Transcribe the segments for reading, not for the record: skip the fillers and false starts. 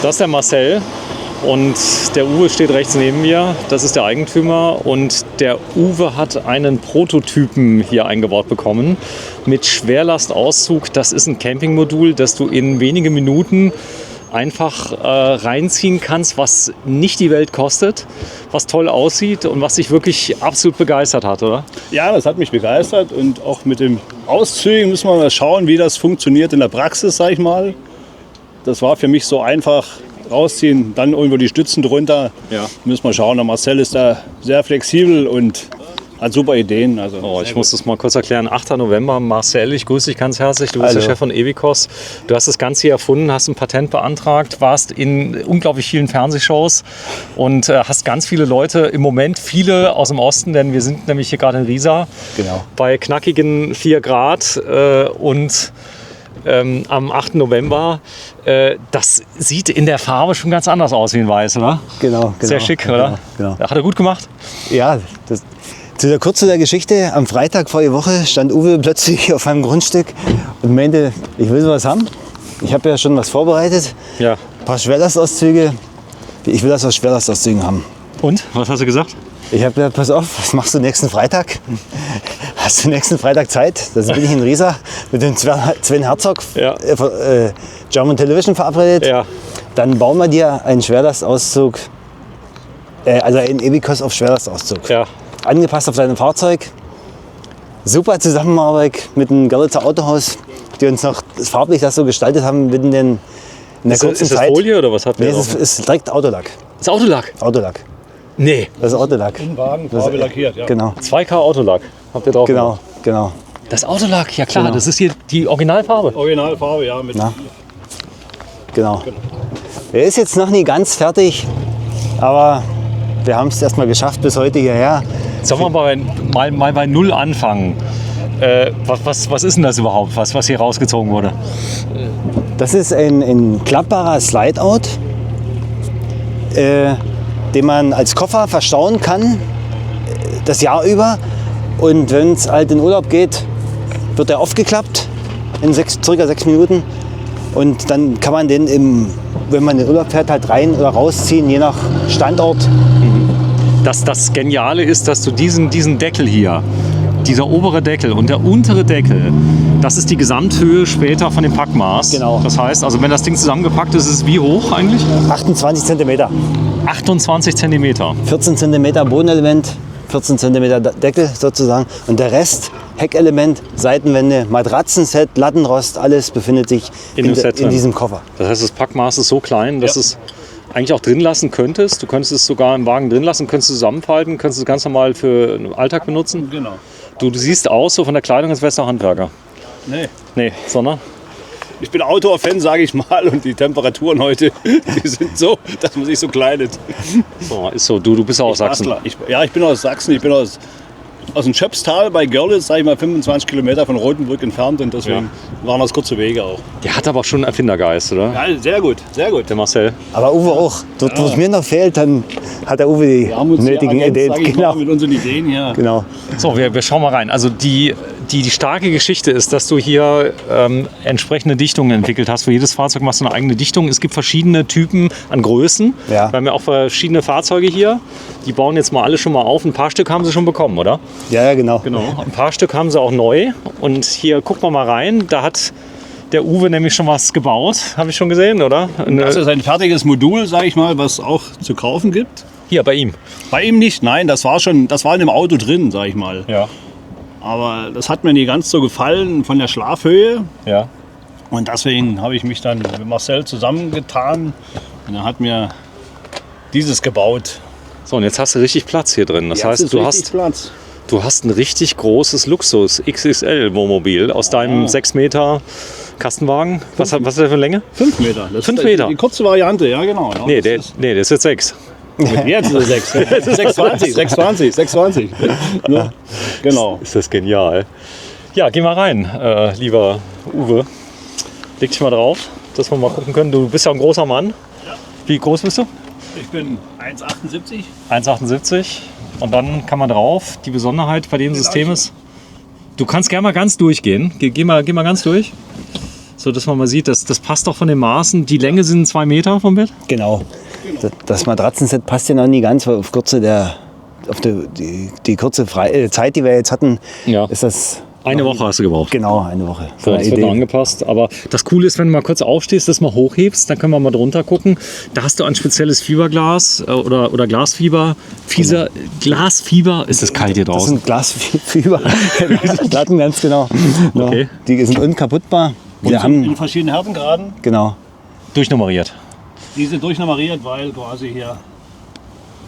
Das ist der Marcel und der Uwe steht rechts neben mir. Das ist der Eigentümer und der Uwe hat einen Prototypen hier eingebaut bekommen mit Schwerlastauszug. Das ist ein Campingmodul, das du in wenige Minuten einfach reinziehen kannst, was nicht die Welt kostet, was toll aussieht und was dich wirklich absolut begeistert hat, oder? Ja, das hat mich begeistert und auch mit dem Auszügen müssen wir mal schauen, wie das funktioniert in der Praxis, sag ich mal. Das war für mich so einfach, rausziehen, dann irgendwo die Stützen drunter. Ja. Müssen wir schauen. Der Marcel ist da sehr flexibel und hat super Ideen. Also Ich muss das mal kurz erklären. 8. November, Marcel, ich grüße dich ganz herzlich. Du bist der Chef von Ewikos. Du hast das Ganze hier erfunden, hast ein Patent beantragt, warst in unglaublich vielen Fernsehshows und hast ganz viele Leute, im Moment viele aus dem Osten, denn wir sind nämlich hier gerade in Riesa, Genau. bei knackigen 4 Grad und am 8. November. Das sieht in der Farbe schon ganz anders aus wie in Weiß, oder? Genau. Sehr schick, oder? Genau. Hat er gut gemacht? Ja, kurz zu der Geschichte. Am Freitag vorige Woche stand Uwe plötzlich auf einem Grundstück und meinte, ich will sowas haben. Ich habe ja schon was vorbereitet. Ja. Ein paar Schwerlastauszüge. Ich will das aus Schwerlastauszügen haben. Und? Was hast du gesagt? Ich habe gesagt, pass auf, was machst du nächsten Freitag? Hast du nächsten Freitag Zeit? Da bin ich in Riesa mit dem Sven Herzog, Ja. German Television verabredet. Ja. Dann bauen wir dir einen Schwerlastauszug, also einen Ewikos auf Schwerlastauszug. Ja. Angepasst auf dein Fahrzeug. Super Zusammenarbeit mit dem Görlitzer Autohaus, die uns noch farblich das so gestaltet haben in der kurzen Ist das Zeit. Folie oder was habt ihr? Nee, es ist direkt Autolack. Das ist Autolack? Autolack. Nee. Das ist Autolack. im Wagen, Farbe lackiert. Ja. Genau, 2K Autolack habt ihr drauf gemacht. genau. Das Autolack, ja klar, Genau. das ist hier die Originalfarbe. Originalfarbe, ja. Mit Genau. Er ist jetzt noch nie ganz fertig, aber wir haben es erstmal geschafft bis heute hierher. Sollen wir mal bei Null anfangen? Was ist denn das überhaupt, was hier rausgezogen wurde? Das ist ein klappbarer Slide-Out, den man als Koffer verstauen kann, das Jahr über. Und wenn es halt in Urlaub geht, wird er aufgeklappt in circa 6 Minuten. Und dann kann man den, wenn man in den Urlaub fährt, halt rein oder rausziehen, je nach Standort. Das Geniale ist, dass du diesen Deckel hier, dieser obere Deckel und der untere Deckel, das ist die Gesamthöhe später von dem Packmaß. Genau. Das heißt, also wenn das Ding zusammengepackt ist, ist es wie hoch eigentlich? 28 cm. 28 cm. 14 cm Bodenelement, 14 cm Deckel sozusagen. Und der Rest, Heckelement, Seitenwände, Matratzenset, Lattenrost, alles befindet sich in diesem Koffer. Das heißt, das Packmaß ist so klein, dass es eigentlich auch drin lassen könntest. Du könntest es sogar im Wagen drin lassen, könntest es zusammenfalten, könntest es ganz normal für den Alltag benutzen. Genau. Du siehst aus so von der Kleidung, als wärst du Handwerker. Nee, sondern? Ich bin Outdoor-Fan, sage ich mal, und die Temperaturen heute, die sind so, dass man sich so kleidet. So, ist so. Du bist auch aus Sachsen. Ich bin aus Sachsen, ich bin aus dem Schöpstal bei Görlitz, sage ich mal, 25 Kilometer von Rotenburg entfernt und deswegen waren das kurze Wege auch. Der hat aber schon einen Erfindergeist, oder? Ja, sehr gut, Der Marcel. Aber Uwe auch. Dort, wo es mir noch fehlt, dann hat der Uwe die nötigen Ideen. Genau. Mit unseren Ideen hier. Genau. So, wir schauen mal rein. Also die starke Geschichte ist, dass du hier entsprechende Dichtungen entwickelt hast. Für jedes Fahrzeug machst du eine eigene Dichtung. Es gibt verschiedene Typen an Größen. Ja. Wir haben ja auch verschiedene Fahrzeuge hier. Die bauen jetzt mal alle schon mal auf. Ein paar Stück haben sie schon bekommen, oder? Ja, genau. Genau. Ein paar Stück haben sie auch neu. Und hier gucken wir mal rein. Da hat der Uwe nämlich schon was gebaut. Habe ich schon gesehen, oder? Das ist ein fertiges Modul, sage ich mal, was auch zu kaufen gibt. Hier bei ihm. Bei ihm nicht, nein, das war in dem Auto drin, sage ich mal. Ja. Aber das hat mir nie ganz so gefallen von der Schlafhöhe. Ja. Und deswegen habe ich mich dann mit Marcel zusammengetan und er hat mir dieses gebaut. So, und jetzt hast du richtig Platz hier drin. Das heißt, du hast ein richtig großes Luxus XXL Wohnmobil aus deinem 6 Meter Kastenwagen. Was hat der für eine Länge? 5 Meter. Das 5 ist Meter? Die kurze Variante, ja genau. Ja, Nee, der ist jetzt 6. Jetzt ist es 6. 620. Ja, genau. Ist das genial. Ja, geh mal rein, lieber Uwe. Leg dich mal drauf, dass wir mal gucken können. Du bist ja ein großer Mann. Ja. Wie groß bist du? Ich bin 1,78. 1,78. Und dann kann man drauf. Die Besonderheit bei dem System ist, du kannst gerne mal ganz durchgehen. Geh mal ganz durch. So dass man mal sieht, das passt doch von den Maßen. Die Länge sind 2 Meter vom Bett. Genau. Das Matratzenset passt ja noch nie ganz, weil auf die kurze Zeit, die wir jetzt hatten, Ja. ist das... Eine Woche hast du gebraucht. Genau, eine Woche. So, das wird noch angepasst. Aber das Coole ist, wenn du mal kurz aufstehst, das mal hochhebst, dann können wir mal drunter gucken. Da hast du ein spezielles Fiberglas oder Glasfieber. Glasfieber. Ist es kalt hier Das draußen? sind Glasfieber. Platten, ganz genau. Okay. Die sind unkaputtbar. Wir In haben, verschiedenen Härtengraden. genau. Durchnummeriert. Die sind durchnummeriert, weil quasi hier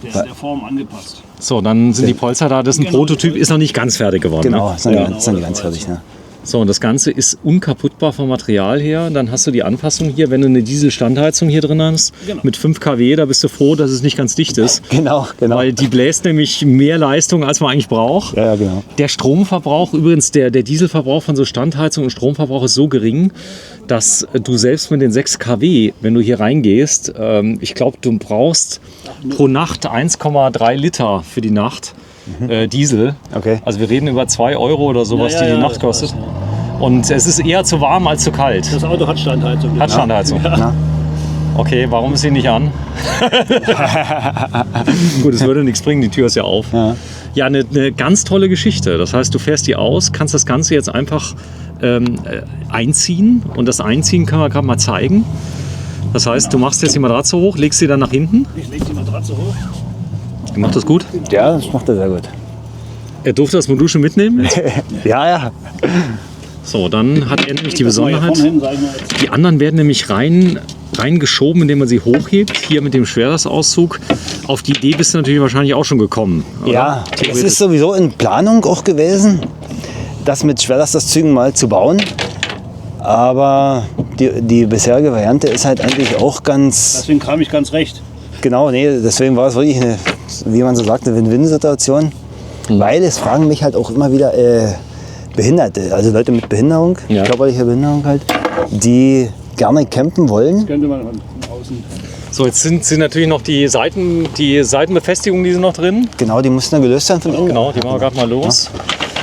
der Form angepasst. So, dann sind die Polster da. Das ist ein Prototyp, ist noch nicht ganz fertig geworden. Genau, Ne? sind die ganz fertig. Ne? So, und das Ganze ist unkaputtbar vom Material her. Dann hast du die Anpassung hier, wenn du eine Dieselstandheizung hier drin hast, mit 5 kW, da bist du froh, dass es nicht ganz dicht ist. Genau. Weil die bläst nämlich mehr Leistung, als man eigentlich braucht. Ja, genau. Der Stromverbrauch, übrigens der Dieselverbrauch von so Standheizung und Stromverbrauch ist so gering, dass du selbst mit den 6 kW, wenn du hier reingehst, ich glaube, du brauchst pro Nacht 1,3 Liter für die Nacht Diesel. Okay. Also wir reden über 2 Euro oder sowas, Ja, ja, die ja, Nacht das kostet. weiß, Und es ist eher zu warm als zu kalt. Das Auto hat Standheizung. Hat Standheizung. Na? Okay, warum ist sie nicht an? Gut, es würde nichts bringen, die Tür ist ja auf. Ja, eine ganz tolle Geschichte. Das heißt, du fährst die aus, kannst das Ganze jetzt einfach einziehen. Und das Einziehen können wir gerade mal zeigen. Das heißt, du machst jetzt die Matratze hoch, legst sie dann nach hinten. Ich lege die Matratze hoch. Macht das gut? Ja, das macht er sehr gut. Er durfte das Modul schon mitnehmen. Ja. So, dann hat er nämlich die Das mal hier Besonderheit. vorne hin, sag ich mal jetzt. Die anderen werden nämlich reingeschoben, indem man sie hochhebt. Hier mit dem Schwerlastauszug. Auf die Idee bist du natürlich wahrscheinlich auch schon gekommen. Oder? Ja, es Theoretisch. ist sowieso in Planung auch gewesen, das mit Schwerlastzügen mal zu bauen. Aber die bisherige Variante ist halt eigentlich auch ganz... Deswegen kam ich ganz recht. Genau, nee, deswegen war es wirklich eine, wie man so sagt, eine Win-Win-Situation. Weil es fragen mich halt auch immer wieder Behinderte, also Leute mit Behinderung, Ja. körperlicher Behinderung halt, die gerne campen wollen. Könnte man von außen. So, jetzt sind natürlich noch die Seitenbefestigungen, die sind noch drin. Genau, die mussten dann gelöst werden von innen. Genau, die machen wir gerade mal los.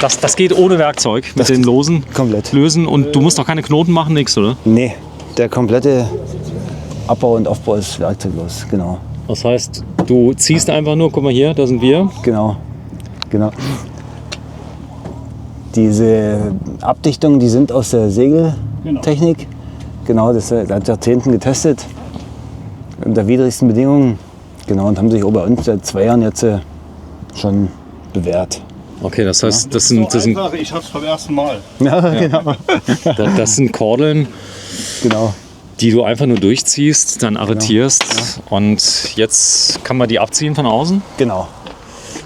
Das geht ohne Werkzeug mit den Losen. komplett. Lösen. Und du musst auch keine Knoten machen, nichts, oder? Nee, der komplette Abbau und Aufbau ist werkzeuglos, genau. Das heißt, du ziehst einfach nur, guck mal hier, da sind wir. Genau. Diese Abdichtungen, die sind aus der Segeltechnik. Genau, das ist seit Jahrzehnten getestet. Unter widrigsten Bedingungen. Genau, und haben sich auch bei uns seit 2 Jahren jetzt schon bewährt. Okay, das heißt, das So sind einfach, ich hab's beim ersten Mal. das sind Kordeln, Genau. die du einfach nur durchziehst, dann arretierst. Und jetzt kann man die abziehen von außen. Genau.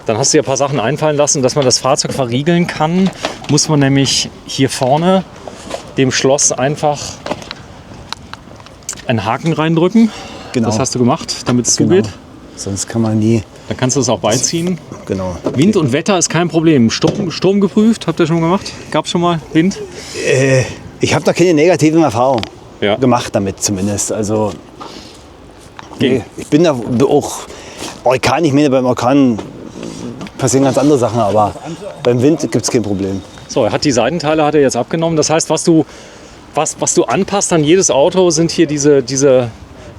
Dann hast du dir ein paar Sachen einfallen lassen, dass man das Fahrzeug verriegeln kann. Muss man nämlich hier vorne dem Schloss einfach einen Haken reindrücken. Genau. Das hast du gemacht, damit es Genau. zugeht. Sonst kann man nie. Dann kannst du es auch beiziehen. Genau. Wind und Wetter ist kein Problem. Sturm geprüft, habt ihr schon gemacht? Gab es schon mal Wind? Ich habe da keine negativen Erfahrungen Ja. gemacht damit zumindest. Also Ging. nee, ich bin da auch Orkan. Ich meine, beim Orkan passieren ganz andere Sachen, aber beim Wind gibt es kein Problem. So, er hat die Seitenteile hat er jetzt abgenommen. Das heißt, was du anpasst an jedes Auto, sind hier diese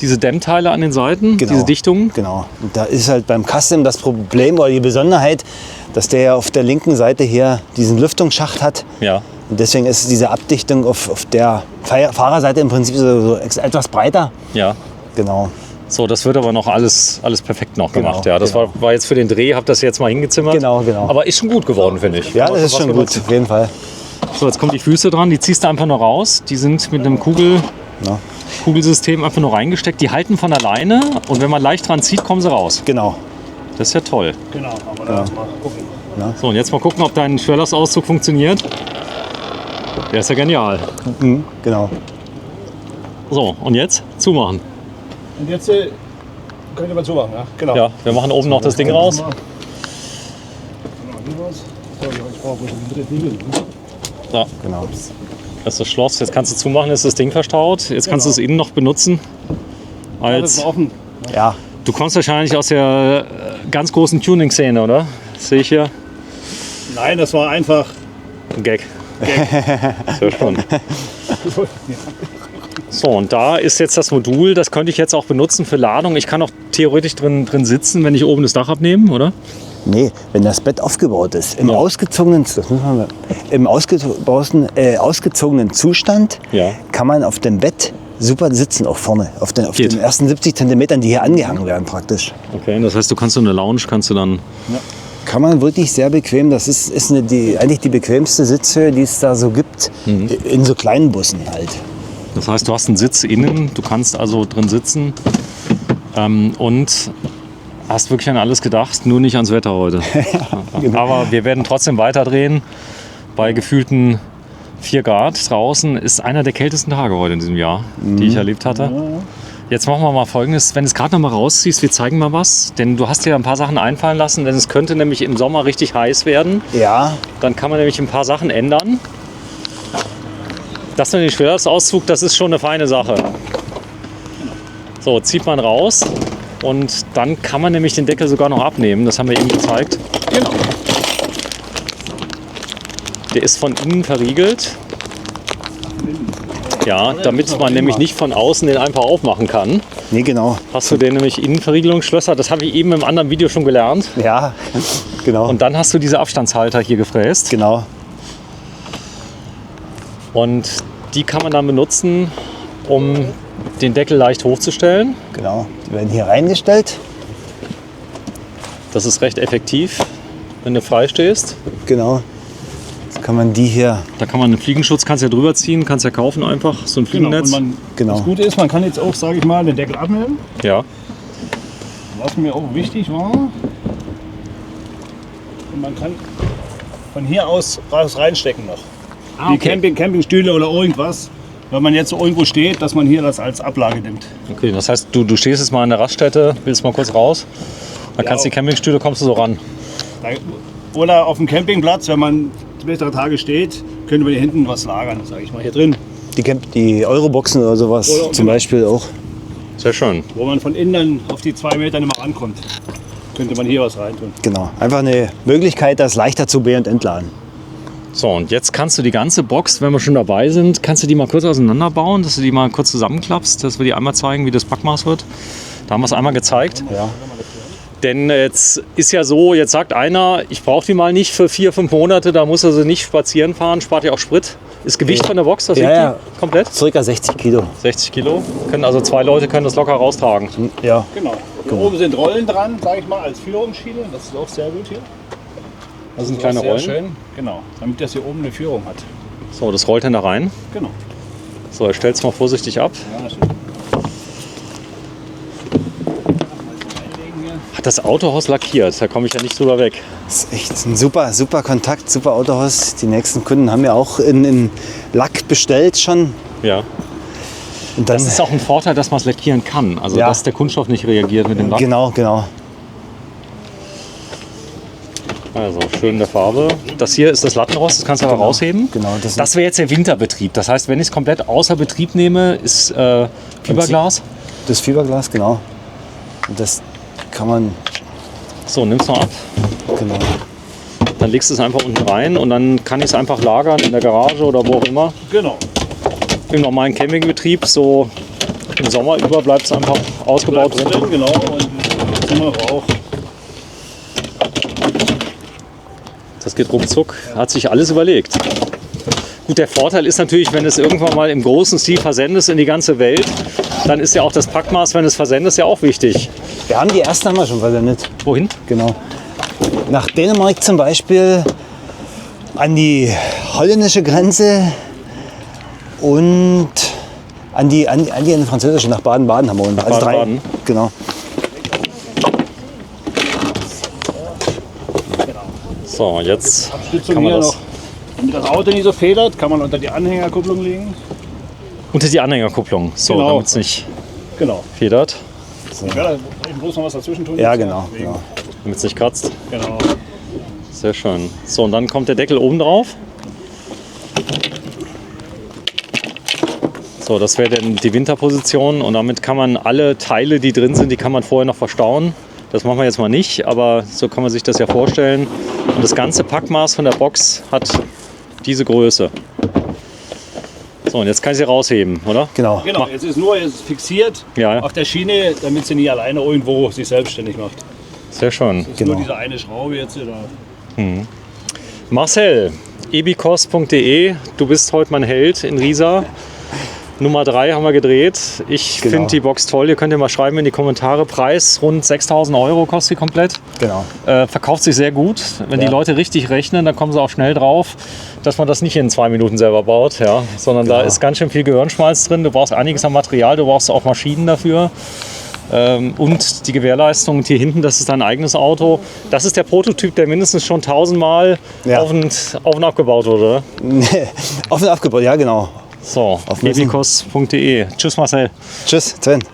Dämmteile an den Seiten, diese Dichtungen. Genau. Und da ist halt beim Custom das Problem oder die Besonderheit, dass der ja auf der linken Seite hier diesen Lüftungsschacht hat. Ja. Und deswegen ist diese Abdichtung auf der Fahrerseite im Prinzip so etwas breiter. Ja. Genau. So, das wird aber noch alles perfekt noch Genau, gemacht. Ja, das genau. war jetzt für den Dreh, habt das jetzt mal hingezimmert. Genau. Aber ist schon gut geworden, finde ich. Ja, Kann man das ist was schon benutzen. gut, auf jeden Fall. So, jetzt kommen die Füße dran, die ziehst du einfach nur raus. Die sind mit einem Ja. Kugelsystem einfach nur reingesteckt. Die halten von alleine und wenn man leicht dran zieht, kommen sie raus. Genau. Das ist ja toll. Genau, aber da mal gucken. So, und jetzt mal gucken, ob dein Schwerlastauszug funktioniert. Der ist ja genial. Genau. So, und jetzt zumachen. Und jetzt könnt ihr mal zumachen, ja? Genau. Ja, wir machen oben noch das Ding raus. So, ich brauche einen dritten Niegel. So, Genau. das ist das Schloss. Jetzt kannst du zumachen, ist das Ding verstaut. Jetzt kannst du es innen noch benutzen. Alles Als, offen. Ja. du kommst wahrscheinlich aus der ganz großen Tuning-Szene, oder? Das sehe ich hier. Nein, das war einfach Ein Gag. Sehr schön. So, und da ist jetzt das Modul, das könnte ich jetzt auch benutzen für Ladung. Ich kann auch theoretisch drin sitzen, wenn ich oben das Dach abnehme, oder? Nee, wenn das Bett aufgebaut ist, im ausgezogenen Zustand, Ja. kann man auf dem Bett super sitzen, auch vorne, auf den Geht. ersten 70 Zentimetern, die hier angehangen werden praktisch. Okay, das heißt, du kannst so eine Lounge, kannst du dann... Kann man wirklich sehr bequem, das ist eigentlich die bequemste Sitzhöhe, die es da so gibt, in so kleinen Bussen halt. Das heißt, du hast einen Sitz innen, du kannst also drin sitzen und hast wirklich an alles gedacht, nur nicht ans Wetter heute. Aber wir werden trotzdem weiterdrehen. Bei gefühlten 4 Grad draußen ist einer der kältesten Tage heute in diesem Jahr, die ich erlebt hatte. Jetzt machen wir mal Folgendes, wenn du es gerade noch mal rausziehst, wir zeigen mal was, denn du hast dir ein paar Sachen einfallen lassen, denn es könnte nämlich im Sommer richtig heiß werden. Ja, Dann kann man nämlich ein paar Sachen ändern. Das mit dem Schwerlastauszug, das ist schon eine feine Sache. So, zieht man raus und dann kann man nämlich den Deckel sogar noch abnehmen. Das haben wir eben gezeigt. Genau. Der ist von innen verriegelt. Ja, damit man nämlich nicht von außen den einfach aufmachen kann. nee, genau. Hast du den nämlich Innenverriegelungsschlösser. Das habe ich eben im anderen Video schon gelernt. Ja, genau. Und dann hast du diese Abstandshalter hier gefräst. genau. Und die kann man dann benutzen, um den Deckel leicht hochzustellen. Genau. Die werden hier reingestellt. Das ist recht effektiv, wenn du frei stehst. Genau. Jetzt kann man die hier. Da kann man einen Fliegenschutz, kannst ja drüber ziehen, kannst ja kaufen einfach, so ein Genau. Und Fliegennetz. Genau. Das Gute ist, man kann jetzt auch, sage ich mal, den Deckel abnehmen. Ja, Was mir auch wichtig war. Und man kann von hier aus was reinstecken noch. Wie Campingstühle oder irgendwas. Wenn man jetzt irgendwo steht, dass man hier das als Ablage nimmt. okay, das heißt, du stehst jetzt mal an der Raststätte, willst mal kurz raus, dann kannst die Campingstühle, kommst du so ran. Oder auf dem Campingplatz, wenn man mehrere Tage steht, könnte man hier hinten was lagern, sage ich mal, hier drin. Die Euroboxen oder sowas Oder- zum Beispiel auch. Sehr schön. Wo man von innen dann auf die 2 Meter nicht mehr rankommt, könnte man hier was reintun. Genau. Einfach eine Möglichkeit, das leichter zu be- und entladen. So, und jetzt kannst du die ganze Box, wenn wir schon dabei sind, kannst du die mal kurz auseinanderbauen, dass du die mal kurz zusammenklappst, dass wir die einmal zeigen, wie das Packmaß wird. Da haben wir es einmal gezeigt. Ja. Denn jetzt ist ja so, jetzt sagt einer, ich brauche die mal nicht für 4, 5 Monate, da muss er sie nicht spazieren fahren, spart ja auch Sprit. Ist Gewicht von der Box, das Ja, wiegt ja. die komplett? Circa 60 Kilo. 60 Kilo. Können also 2 Leute können das locker raustragen. Ja. Genau. Hier oben sind Rollen dran, sage ich mal, als Führungsschiene. Das ist auch sehr gut hier. Das sind ist kleine auch sehr Rollen. schön. Genau, damit das hier oben eine Führung hat. So, das rollt dann da rein. Genau. So, er stellt es mal vorsichtig ab. Ja, schön. Hat das Autohaus lackiert, da komme ich ja nicht drüber weg. Das ist echt ein super Kontakt, super Autohaus. Die nächsten Kunden haben ja auch in Lack bestellt schon. Ja. Und dann, Das ist auch ein Vorteil, dass man es lackieren kann. Also, Ja. dass der Kunststoff nicht reagiert mit dem Lack. genau. Also, schön in der Farbe. Das hier ist das Lattenrost, das kannst du aber rausheben. Genau, Das wäre jetzt der Winterbetrieb. Das heißt, wenn ich es komplett außer Betrieb nehme, ist Fiberglas. Das Fiberglas, genau. Und das kann man, So, nimm's noch ab. genau. Dann legst du es einfach unten rein und dann kann ich es einfach lagern in der Garage oder wo auch immer. Genau. Im normalen Campingbetrieb, so im Sommer über bleibt es einfach ausgebaut Bleibt drin. drin, genau. Und jetzt sind wir auch. Das geht ruckzuck, hat sich alles überlegt. Gut, der Vorteil ist natürlich, wenn es irgendwann mal im großen Stil versendest in die ganze Welt, dann ist ja auch das Packmaß, wenn es versendest, ja auch wichtig. Wir haben die ersten haben wir schon versendet. Wohin? Genau. Nach Dänemark zum Beispiel, an die holländische Grenze und an die französische, nach Baden-Baden haben wir unten. Also Baden-Baden. 3. Genau. So, jetzt Abstützung kann man hier das noch. Damit das Auto nicht so federt, kann man unter die Anhängerkupplung legen. unter die Anhängerkupplung, so, Genau. damit es nicht Genau. federt, Ich werde bloß noch was dazwischen tun. Ja, jetzt, genau. deswegen. genau. damit es nicht kratzt. Genau. Sehr schön. So, und dann kommt der Deckel oben drauf. So, das wäre dann die Winterposition und damit kann man alle Teile, die drin sind, die kann man vorher noch verstauen. Das machen wir jetzt mal nicht, aber so kann man sich das ja vorstellen. Und das ganze Packmaß von der Box hat Diese Größe. So, und jetzt kann ich sie rausheben, oder? Genau. Genau, jetzt ist fixiert Ja. auf der Schiene, damit sie nicht alleine irgendwo sich selbstständig macht. Sehr schön. Das ist Genau. nur diese eine Schraube jetzt da. Marcel, ebikos.de, du bist heute mein Held in Riesa. Nummer 3 haben wir gedreht. Ich Genau. finde die Box toll. Ihr könnt ja mal schreiben in die Kommentare. Preis rund 6.000 € kostet sie komplett. Genau. Verkauft sich sehr gut. Wenn die Ja. Leute richtig rechnen, dann kommen sie auch schnell drauf, dass man das nicht in 2 Minuten selber baut, ja, sondern da Genau. ist ganz schön viel Gehirnschmalz drin. Du brauchst einiges an Material, du brauchst auch Maschinen dafür. Und die Gewährleistung hier hinten, das ist dein eigenes Auto. Das ist der Prototyp, der mindestens schon 1000-mal Ja. auf und abgebaut wurde. Auf und abgebaut, ja genau. So, Auf Messen. ebikos.de. Tschüss Marcel. Tschüss, Sven.